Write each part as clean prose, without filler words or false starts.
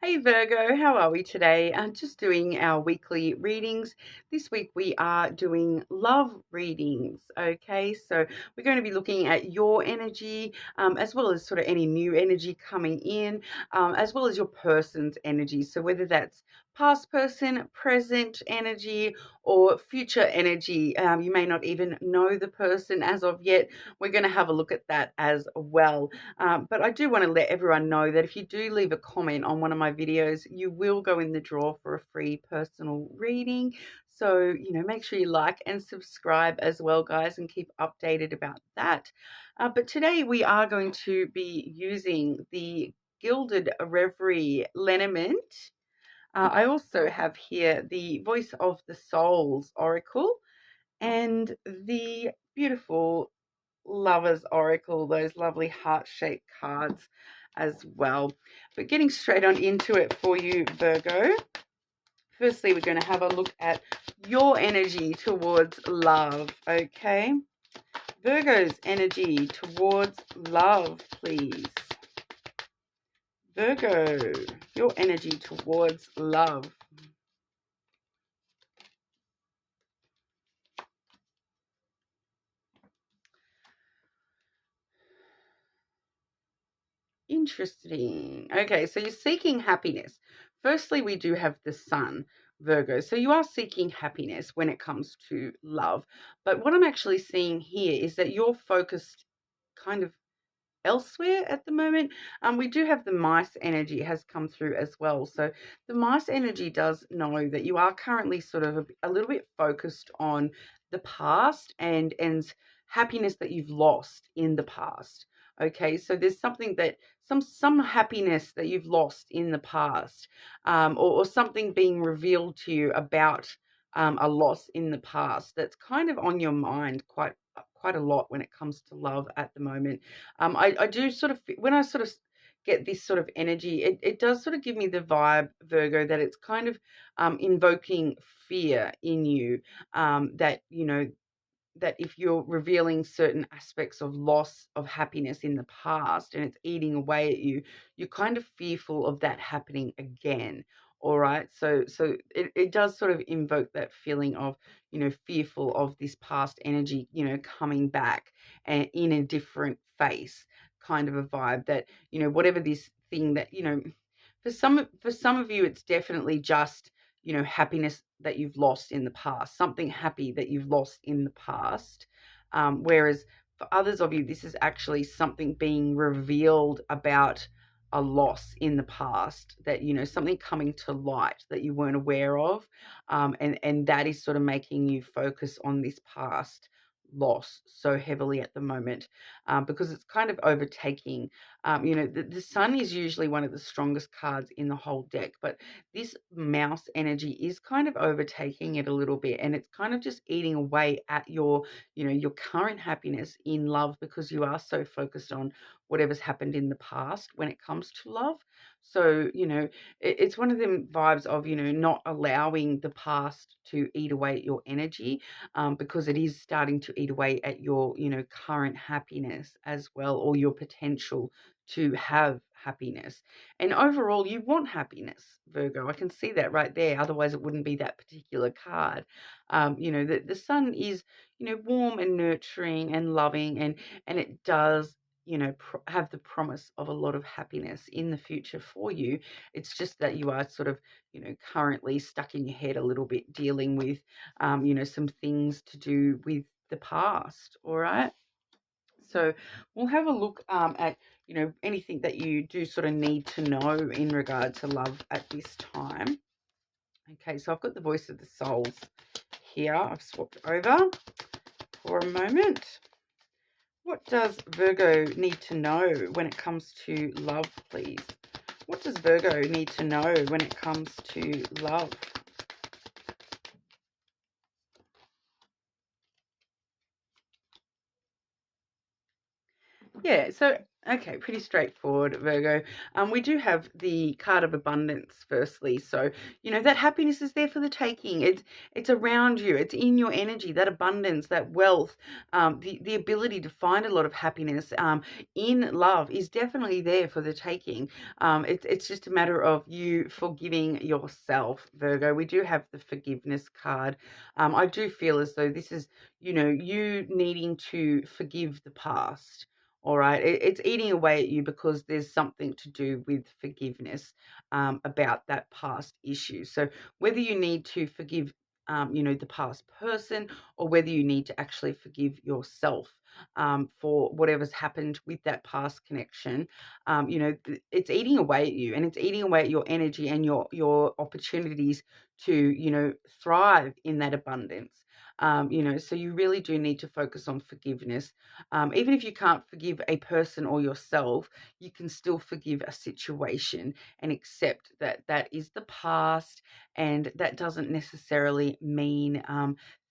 Hey Virgo, how are we today? Just doing our weekly readings. This week we are doing love readings. Okay, so we're going to be looking at your energy, as well as sort of any new energy coming in, as well as your person's energy. So whether that's past person, present energy, or future energy, you may not even know the person as of yet. We're going to have a look at that as well. But I do want to let everyone know that if you do leave a comment on one of my videos, you will go in the draw for a free personal reading. So, make sure you like and subscribe as well, guys, and keep updated about that. But today we are going to be using the Gilded Reverie Lenormand. I also have here the Voice of the Souls Oracle and the beautiful Lover's Oracle, those lovely heart-shaped cards as well. But getting straight on into it for you, Virgo. Firstly, we're going to have a look at your energy towards love, okay? Virgo's energy towards love, please. Virgo, your energy towards love. Interesting. Okay, so you're seeking happiness. Firstly, we do have the sun, Virgo. So you are seeking happiness when it comes to love. But what I'm actually seeing here is that you're focused kind of elsewhere at the moment. We do have the mice energy has come through as well. So the mice energy does know that you are currently sort of a little bit focused on the past and happiness that you've lost in the past. Okay, so there's something that some happiness that you've lost in the past, or something being revealed to you about a loss in the past that's kind of on your mind quite a lot when it comes to love at the moment. I do sort of, when I sort of get this sort of energy, it does sort of give me the vibe, Virgo, that it's kind of invoking fear in you, that, that if you're revealing certain aspects of loss of happiness in the past and it's eating away at you, you're kind of fearful of that happening again. All right. So it does sort of invoke that feeling of, fearful of this past energy, coming back and in a different face, kind of a vibe that, whatever this thing that, for some of you, it's definitely just, happiness that you've lost in the past, something happy that you've lost in the past. Whereas for others of you, this is actually something being revealed about a loss in the past, that, something coming to light that you weren't aware of. And that is sort of making you focus on this past loss so heavily at the moment, because it's kind of overtaking. The sun is usually one of the strongest cards in the whole deck, but this mouse energy is kind of overtaking it a little bit, and it's kind of just eating away at your current happiness in love, because you are so focused on whatever's happened in the past when it comes to love. So it's one of them vibes of not allowing the past to eat away at your energy, because it is starting to eat away at your current happiness as well, or your potential to have happiness. And overall, you want happiness, Virgo. I can see that right there. Otherwise, it wouldn't be that particular card. The sun is, warm and nurturing and loving, and it does, have the promise of a lot of happiness in the future for you. It's just that you are sort of, currently stuck in your head a little bit, dealing with, some things to do with the past. All right. So we'll have a look at, anything that you do sort of need to know in regard to love at this time. Okay, so I've got the Voice of the Souls here. I've swapped over for a moment. What does Virgo need to know when it comes to love, please? What does Virgo need to know when it comes to love? Yeah, so okay, pretty straightforward, Virgo. We do have the card of abundance, firstly. So, that happiness is there for the taking. It's around you, it's in your energy, that abundance, that wealth, the ability to find a lot of happiness in love is definitely there for the taking. It's just a matter of you forgiving yourself, Virgo. We do have the forgiveness card. I do feel as though this is, you needing to forgive the past. All right. It's eating away at you because there's something to do with forgiveness about that past issue. So whether you need to forgive, the past person, or whether you need to actually forgive yourself for whatever's happened with that past connection, it's eating away at you, and it's eating away at your energy and your opportunities to, thrive in that abundance. So you really do need to focus on forgiveness. Even if you can't forgive a person or yourself, you can still forgive a situation and accept that that is the past, and that doesn't necessarily mean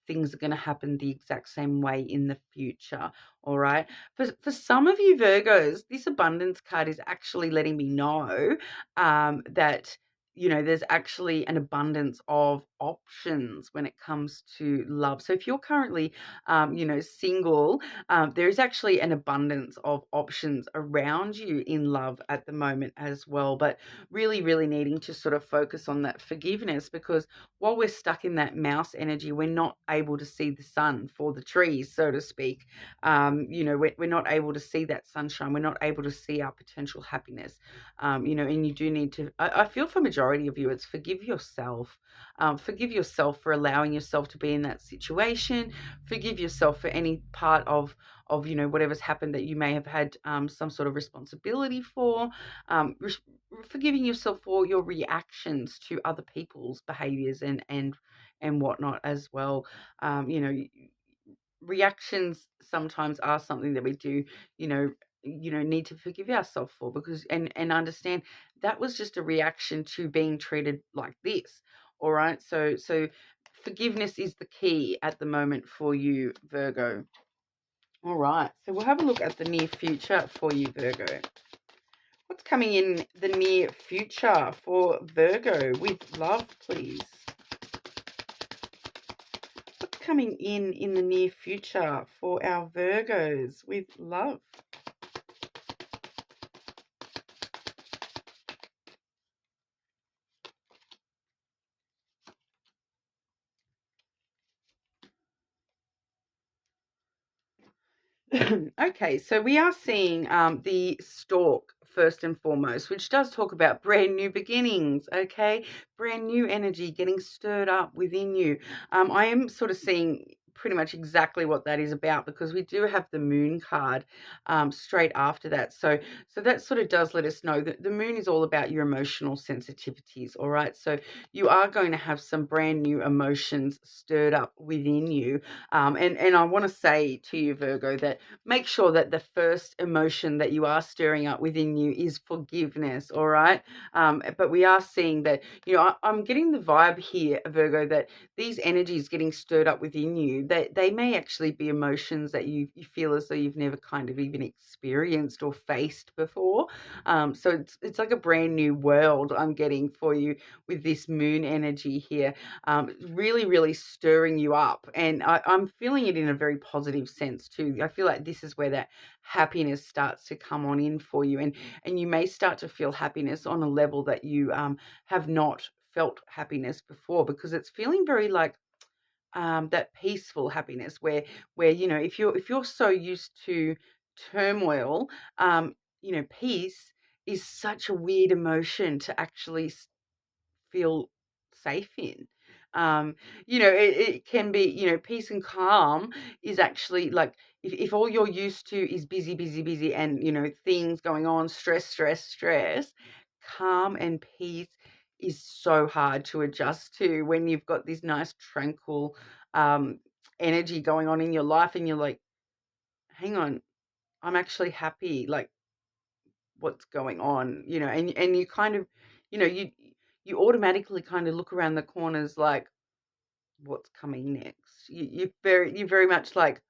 things are going to happen the exact same way in the future. All right. For some of you Virgos, this abundance card is actually letting me know that there's actually an abundance of options when it comes to love. So if you're currently, single, there is actually an abundance of options around you in love at the moment as well. But really, really needing to sort of focus on that forgiveness, because while we're stuck in that mouse energy, we're not able to see the sun for the trees, so to speak. We're not able to see that sunshine. We're not able to see our potential happiness. And you do need to, I feel for majority of you, it's forgive yourself. Forgive yourself for allowing yourself to be in that situation. Forgive yourself for any part of whatever's happened that you may have had some sort of responsibility for. Forgiving yourself for your reactions to other people's behaviors and whatnot as well. Reactions sometimes are something that we do, you know, need to forgive ourselves for, because and understand that was just a reaction to being treated like this. All right. So forgiveness is the key at the moment for you, Virgo. All right. So we'll have a look at the near future for you, Virgo. What's coming in the near future for Virgo with love, please? What's coming in the near future for our Virgos with love? Okay, so we are seeing the stork first and foremost, which does talk about brand new beginnings, okay? Brand new energy getting stirred up within you. I am sort of seeing pretty much exactly what that is about, because we do have the moon card straight after that. So that sort of does let us know that the moon is all about your emotional sensitivities, all right? So you are going to have some brand new emotions stirred up within you. And I want to say to you, Virgo, that make sure that the first emotion that you are stirring up within you is forgiveness, all right? But we are seeing that, I'm getting the vibe here, Virgo, that these energies getting stirred up within you, that they may actually be emotions that you feel as though you've never kind of even experienced or faced before. So it's like a brand new world I'm getting for you with this moon energy here, really, really stirring you up. And I'm feeling it in a very positive sense too. I feel like this is where that happiness starts to come on in for you. And you may start to feel happiness on a level that you have not felt happiness before, because it's feeling very like that peaceful happiness where if you're so used to turmoil, peace is such a weird emotion to actually feel safe in. It can be, peace and calm is actually like, if all you're used to is busy, busy, busy, and, things going on, stress, stress, stress, calm and peace is so hard to adjust to when you've got this nice, tranquil energy going on in your life, and you're like, hang on, I'm actually happy. Like, what's going on, and you kind of, you automatically kind of look around the corners like, what's coming next? You're very much like,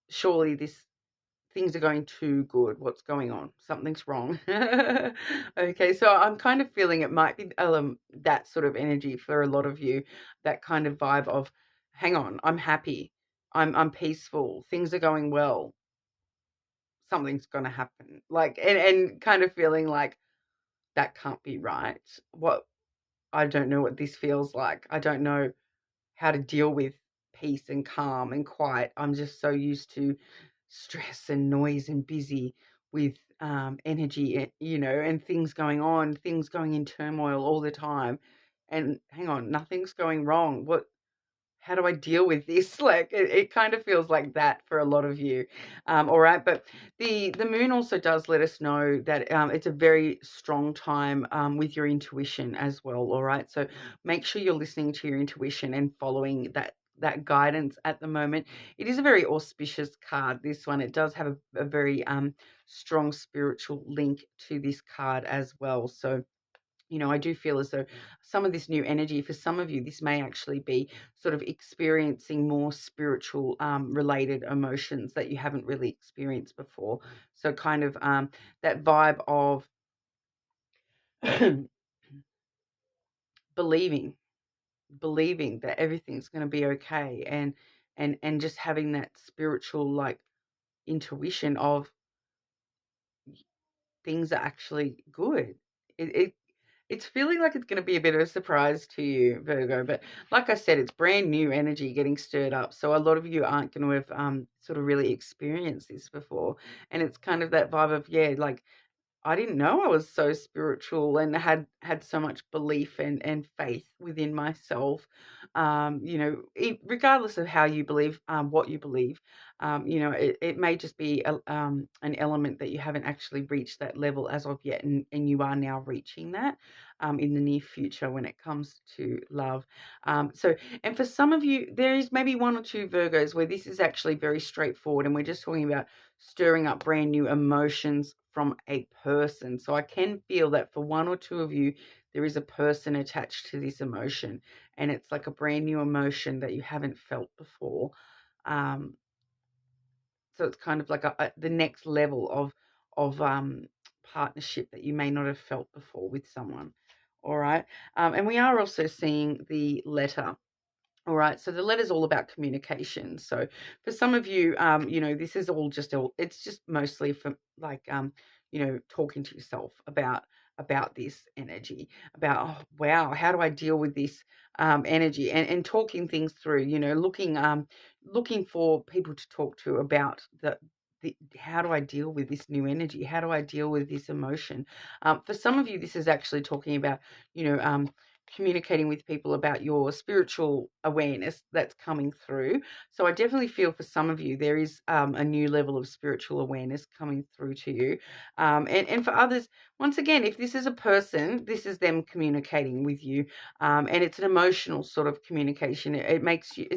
surely this things are going too good. What's going on? Something's wrong. Okay, so I'm kind of feeling it might be that sort of energy for a lot of you, that kind of vibe of, hang on, I'm happy, I'm peaceful, things are going well, something's gonna happen. Like, and kind of feeling like that can't be right. What I don't know what this feels like. I don't know how to deal with peace and calm and quiet. I'm just so used to stress and noise and busy with energy, and things going on, things going in turmoil all the time. And hang on, nothing's going wrong. How do I deal with this? Like, it kind of feels like that for a lot of you. All right. But the moon also does let us know that it's a very strong time with your intuition as well. All right. So make sure you're listening to your intuition and following that guidance at the moment. It is a very auspicious card, this one. It does have a very strong spiritual link to this card as well. So I do feel as though some of this new energy, for some of you, this may actually be sort of experiencing more spiritual related emotions that you haven't really experienced before. So kind of that vibe of believing, believing that everything's going to be okay, and just having that spiritual like intuition of things are actually good. It's feeling like it's going to be a bit of a surprise to you, Virgo. But like I said, it's brand new energy getting stirred up. So a lot of you aren't going to have sort of really experienced this before. And it's kind of that vibe of, yeah, like I didn't know I was so spiritual and had so much belief and faith within myself. Regardless of how you believe, what you believe, it may just be an element that you haven't actually reached that level as of yet, and you are now reaching that in the near future when it comes to love. And for some of you, there is maybe one or two Virgos where this is actually very straightforward, and we're just talking about stirring up brand new emotions from a person. So I can feel that for one or two of you, there is a person attached to this emotion, and it's like a brand new emotion that you haven't felt before. Um, so it's kind of like the next level of partnership that you may not have felt before with someone. All right. And we are also seeing the letter. All right, so the letter's all about communication. So for some of you, this is it's just mostly for like, talking to yourself about this energy, about, oh, wow, how do I deal with this energy, and talking things through, looking for people to talk to about how do I deal with this new energy? How do I deal with this emotion? For some of you, this is actually talking about, you know, communicating with people about your spiritual awareness that's coming through. So I definitely feel for some of you there is a new level of spiritual awareness coming through to you, and for others, once again, if this is a person, this is them communicating with you, and it's an emotional sort of communication. It makes you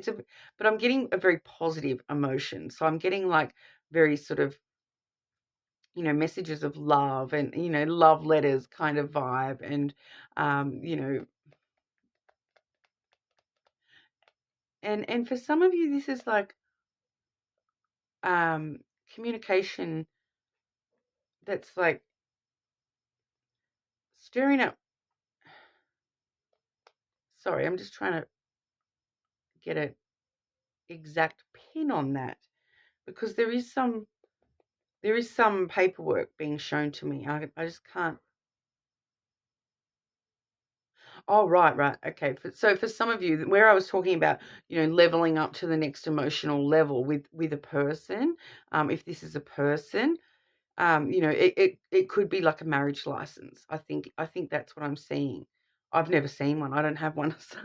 but I'm getting a very positive emotion. So I'm getting like very sort of messages of love, and love letters kind of vibe, and um, you know and for some of you, this is like um, communication that's like stirring up. Sorry, I'm just trying to get an exact pin on that, because there is some paperwork being shown to me. I just can't. Oh, right, right. Okay. So for some of you, where I was talking about, leveling up to the next emotional level with a person, if this is a person, it could be like a marriage license. I think that's what I'm seeing. I've never seen one. I don't have one. So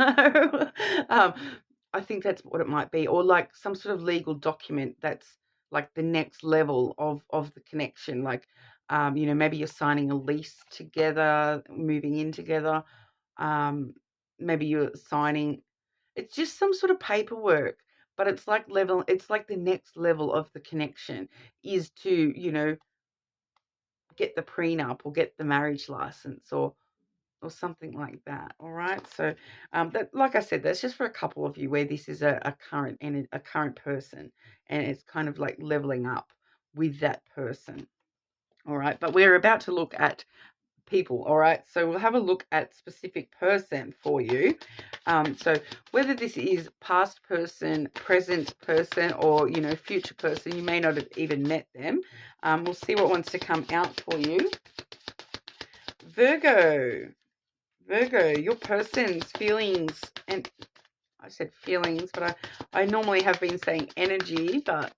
um, I think that's what it might be, or like some sort of legal document that's like the next level of the connection. Like, maybe you're signing a lease together, moving in together. Um, Maybe you're signing. It's just some sort of paperwork, but it's like the next level of the connection is to, get the prenup or get the marriage license, or something like that. All right. So that, like I said, that's just for a couple of you where this is a current person, and it's kind of like leveling up with that person. All right, but we're about to look at people. All right, so we'll have a look at specific person for you. So whether this is past person, present person, or future person, you may not have even met them. We'll see what wants to come out for you. Virgo, your person's feelings, and I said feelings, but I normally have been saying energy, but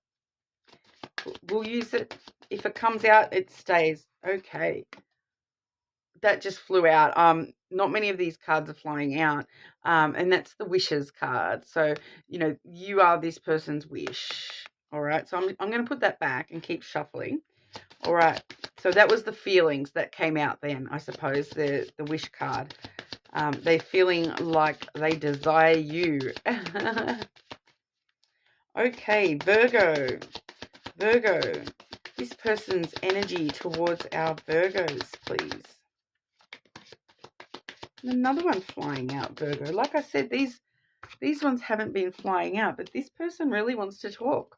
we'll use it. If it comes out, it stays. Okay. That just flew out. Not many of these cards are flying out. And that's the wishes card. So, you are this person's wish. All right. So I'm going to put that back and keep shuffling. All right. So that was the feelings that came out then, I suppose, the wish card. They're feeling like they desire you. Okay, Virgo, this person's energy towards our Virgos, please. And another one flying out, Virgo. Like I said, these ones haven't been flying out, but this person really wants to talk.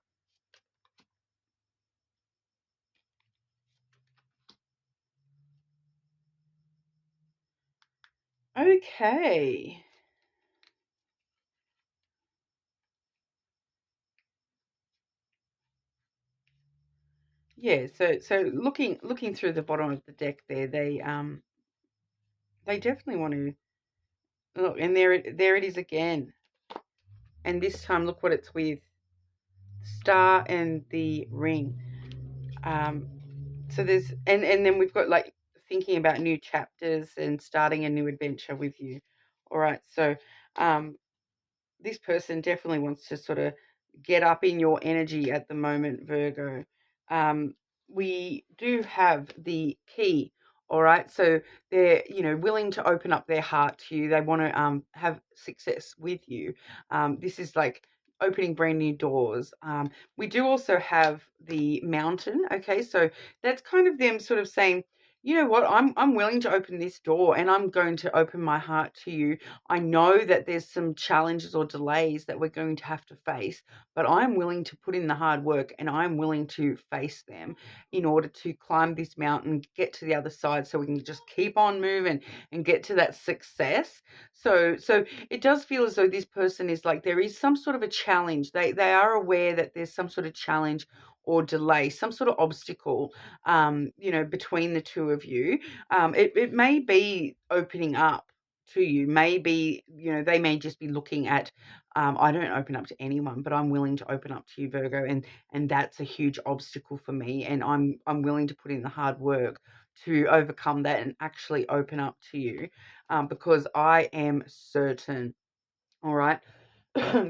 Okay. Yeah, so looking through the bottom of the deck there, they definitely want to look, and there it is again. And this time look what it's with. Star and the ring. So there's and then we've got like thinking about new chapters and starting a new adventure with you. All right. So this person definitely wants to sort of get up in your energy at the moment, Virgo. We do have the key, all right? So they're, willing to open up their heart to you. They want to have success with you. This is like opening brand new doors. We do also have the mountain, okay? So that's kind of them sort of saying, you know what, I'm willing to open this door and I'm going to open my heart to you. I know that there's some challenges or delays that we're going to have to face, but I'm willing to put in the hard work and I'm willing to face them in order to climb this mountain, get to the other side so we can just keep on moving and get to that success. So it does feel as though this person is like there is some sort of a challenge. They are aware that there's some sort of challenge or delay, some sort of obstacle, between the two of you. It may be opening up to you. Maybe, they may just be looking at, I don't open up to anyone, but I'm willing to open up to you, Virgo, and that's a huge obstacle for me. And I'm willing to put in the hard work to overcome that and actually open up to you, because I am certain. All right.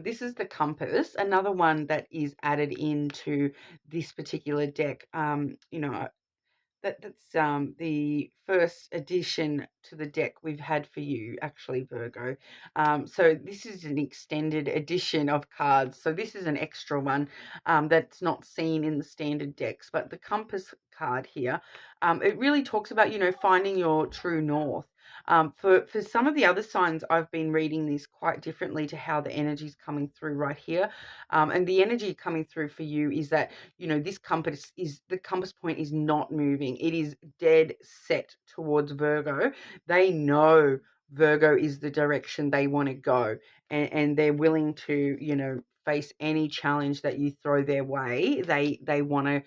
This is the compass, another one that is added into this particular deck. That's the first addition to the deck we've had for you, actually, Virgo. So this is an extended edition of cards. So this is an extra one that's not seen in the standard decks. But the compass card here, it really talks about, finding your true north. For some of the other signs, I've been reading this quite differently to how the energy is coming through right here. And the energy coming through for you is that, this the compass point is not moving. It is dead set towards Virgo. They know Virgo is the direction they want to go, and they're willing to, face any challenge that you throw their way. They want to,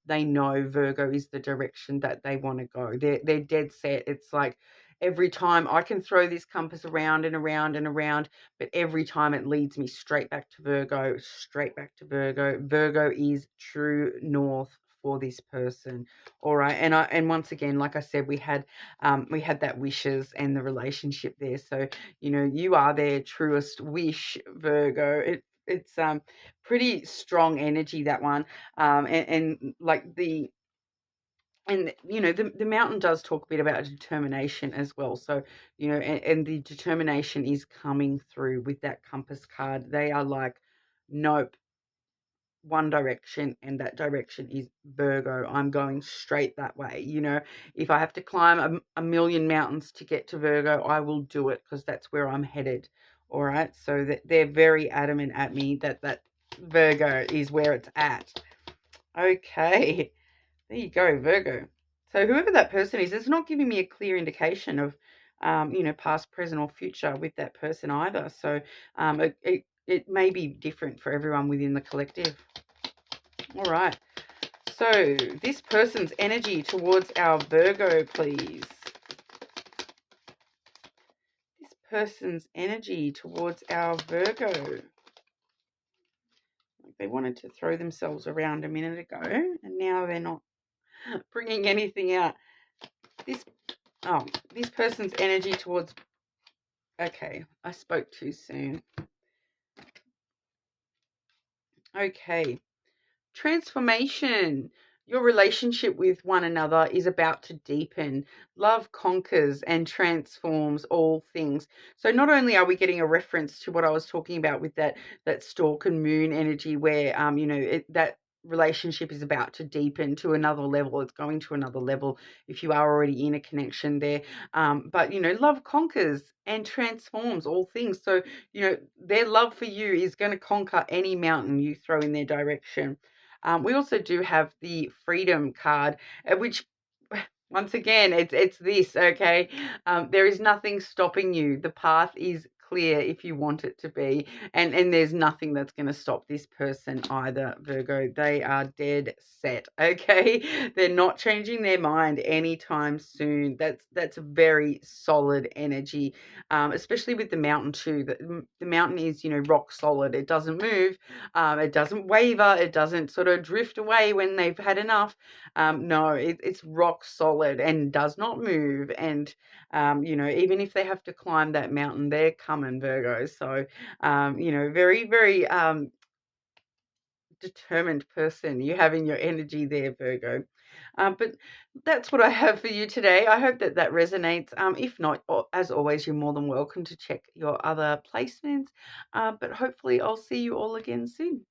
they know Virgo is the direction that they want to go. They're dead set. It's like every time I can throw this compass around and around and around, but every time it leads me straight back to Virgo, straight back to Virgo. Virgo is true north for this person. All right. And once again, like I said, we had that wishes and the relationship there. So, you are their truest wish, Virgo. It's pretty strong energy, that one. And like the mountain does talk a bit about determination as well. So, and the determination is coming through with that compass card. They are like, nope, one direction, and that direction is Virgo. I'm going straight that way. If I have to climb a million mountains to get to Virgo, I will do it because that's where I'm headed. All right. So that they're very adamant at me that Virgo is where it's at. Okay. There you go, Virgo. So whoever that person is, it's not giving me a clear indication of, past, present, or future with that person either. So it may be different for everyone within the collective. All right. So this person's energy towards our Virgo, please. This person's energy towards our Virgo. They wanted to throw themselves around a minute ago, and now they're not bringing anything out. This person's energy towards... Okay, I spoke too soon. Okay. Transformation. Your relationship with one another is about to deepen. Love conquers and transforms all things. So not only are we getting a reference to what I was talking about with that stork and moon energy, where that relationship is about to deepen to another level. It's going to another level if you are already in a connection there. But love conquers and transforms all things. So their love for you is going to conquer any mountain you throw in their direction. We also do have the Freedom card, which, once again, it's this, okay? There is nothing stopping you. The path is clear if you want it to be, and there's nothing that's going to stop this person either, Virgo. They are dead set, okay? They're not changing their mind anytime soon. That's a very solid energy, especially with the mountain too. The mountain is, rock solid. It doesn't move. It doesn't waver. It doesn't sort of drift away when they've had enough. No, it's rock solid and does not move. And, even if they have to climb that mountain, they're coming, Virgo. So, very, very determined person you have in your energy there, Virgo. But that's what I have for you today. I hope that resonates. If not, as always, you're more than welcome to check your other placements. But hopefully I'll see you all again soon.